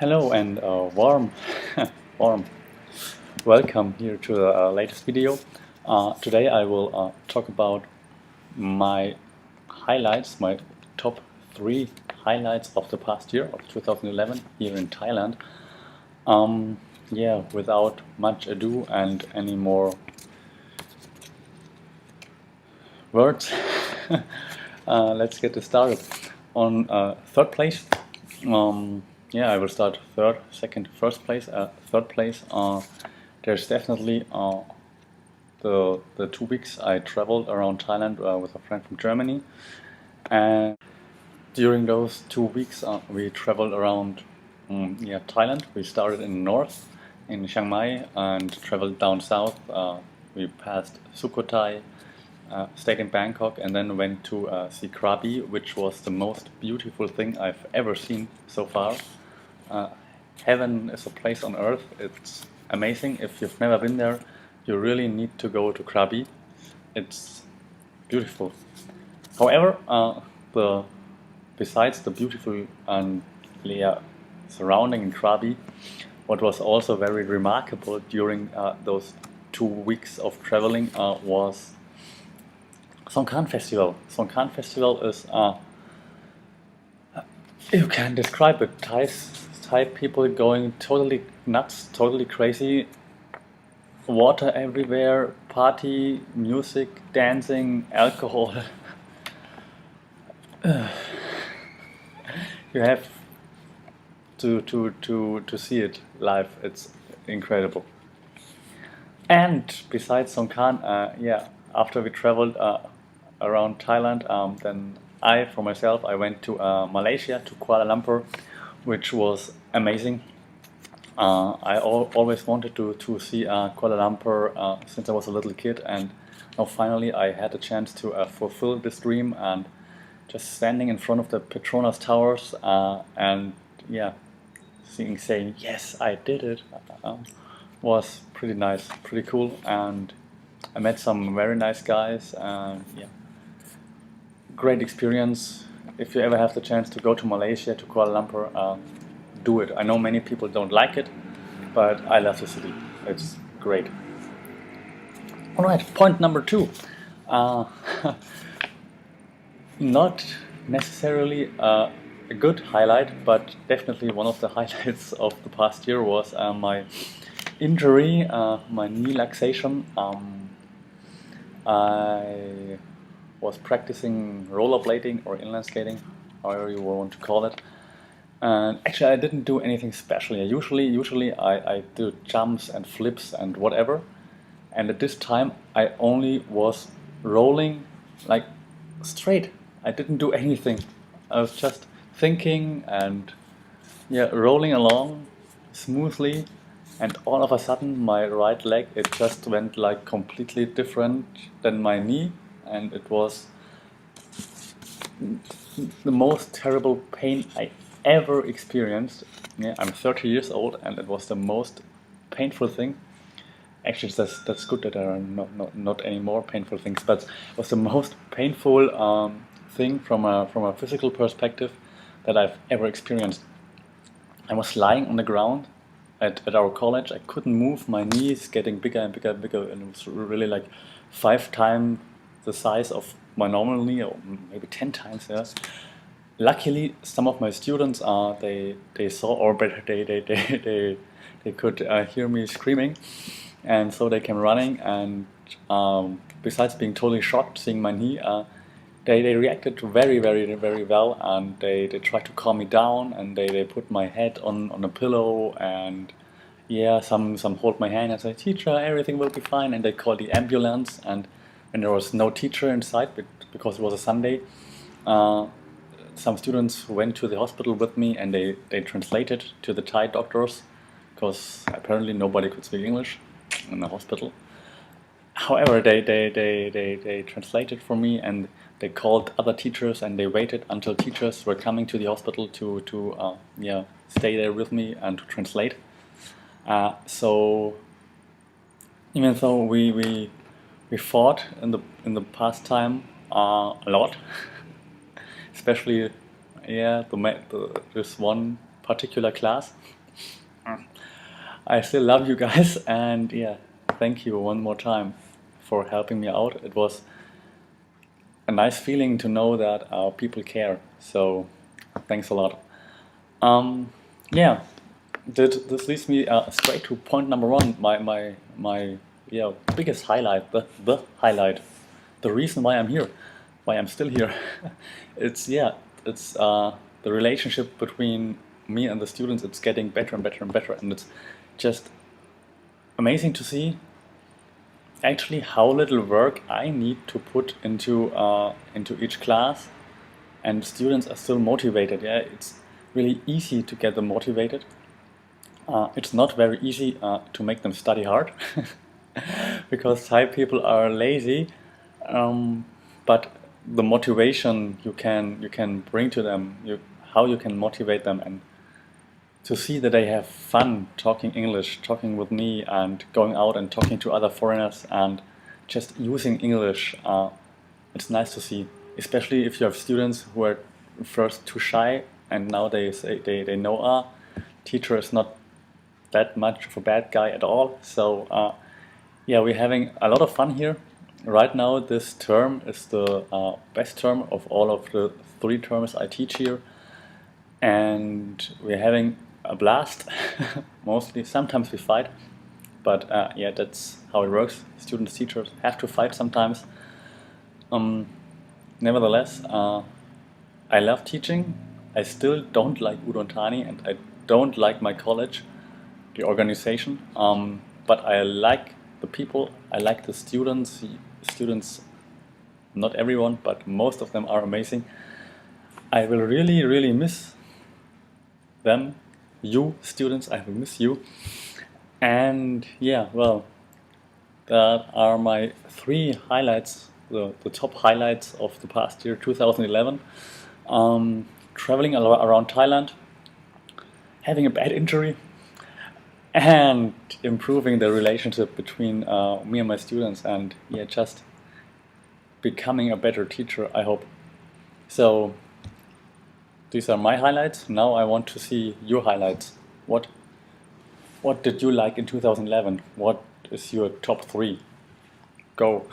Hello and warm, warm welcome here to the latest video. Today I will talk about my highlights, my top 3 highlights of the past year of 2011 here in Thailand. Yeah, without much ado and any more words, let's get this started. On third place, yeah, I will start third, second, first place, third place. There's definitely the 2 weeks I traveled around Thailand with a friend from Germany, and during those 2 weeks we traveled around yeah, Thailand. We started in the north in Chiang Mai and traveled down south. We passed Sukhothai, stayed in Bangkok, and then went to see Krabi, which was the most beautiful thing I've ever seen so far. Heaven is a place on earth. It's amazing. If you've never been there, you really need to go to Krabi. It's beautiful. However, besides the beautiful and surrounding in Krabi, what was also very remarkable during those 2 weeks of traveling was Songkran Festival. Songkran Festival is, you can describe it, Thai people going totally nuts, totally crazy, water everywhere, party, music, dancing, alcohol. You have to see it live. It's incredible. And besides Songkran, yeah, after we traveled around Thailand, then for myself, I went to Malaysia, to Kuala Lumpur, which was amazing. I always wanted to see Kuala Lumpur since I was a little kid, and now finally I had a chance to fulfill this dream, and just standing in front of the Petronas Towers and yeah, saying yes, I did it, was pretty nice, pretty cool, and I met some very nice guys, and yeah, great experience. If you ever have the chance to go to Malaysia, to Kuala Lumpur, do it. I know many people don't like it, but I love the city. It's great. All right, point number 2. Not necessarily a good highlight, but definitely one of the highlights of the past year was my injury, my knee luxation. I was practicing rollerblading or inline skating, however you want to call it. And actually, I didn't do anything special. Usually I do jumps and flips and whatever. And at this time, I only was rolling like straight. I didn't do anything. I was just thinking and yeah, rolling along smoothly. And all of a sudden, my right leg, it just went like completely different than my knee. And it was the most terrible pain I ever experienced. Yeah, I'm 30 years old, and it was the most painful thing. Actually, that's good that there are not any more painful things, but it was the most painful thing from a physical perspective that I've ever experienced. I was lying on the ground at our college. I couldn't move. My knees getting bigger and bigger and bigger, and it was really like 5 times the size of my normal knee, or maybe 10 times. Yeah. Luckily, some of my students they saw, or better, they could hear me screaming, and so they came running. And besides being totally shocked seeing my knee, they reacted very well, and they tried to calm me down, and they put my head on a pillow, and yeah, some hold my hand and say, "Teacher, everything will be fine," and they called the ambulance. And when there was no teacher inside because it was a Sunday, some students went to the hospital with me, and they translated to the Thai doctors, because apparently nobody could speak English in the hospital. However, they translated for me, and they called other teachers, and they waited until teachers were coming to the hospital to yeah, stay there with me and to translate. So even though we fought in the past time a lot, especially yeah, this one particular class. I still love you guys, and yeah, thank you one more time for helping me out. It was a nice feeling to know that people care. So thanks a lot. Yeah, this leads me straight to point number one. My yeah, biggest highlight, the highlight, the reason why I'm here, why I'm still here. It's yeah, it's the relationship between me and the students. It's getting better and better and better, and it's just amazing to see actually how little work I need to put into each class, and students are still motivated. Yeah, it's really easy to get them motivated. It's not very easy to make them study hard because Thai people are lazy. But the motivation you can bring to them, how you can motivate them, and to see that they have fun talking English, talking with me, and going out and talking to other foreigners, and just using English. It's nice to see, especially if you have students who are first too shy, and now they say they know teacher is not that much of a bad guy at all. So yeah, we're having a lot of fun here. Right now, this term is the best term of all of the 3 terms I teach here, and we're having a blast. Mostly, sometimes we fight, but yeah, that's how it works. Students, teachers have to fight sometimes. Nevertheless, I love teaching. I still don't like Udon Thani, and I don't like my college, the organization. But I like the people. I like the students. Students, not everyone, but most of them are amazing. I will really, really miss them. You students, I will miss you. And yeah, well, that are my 3 highlights, the top highlights of the past year, 2011. Traveling around Thailand, having a bad injury, and improving the relationship between me and my students, and yeah, just becoming a better teacher, I hope. So these are my highlights. Now I want to see your highlights. What did you like in 2011? What is your top 3? Go.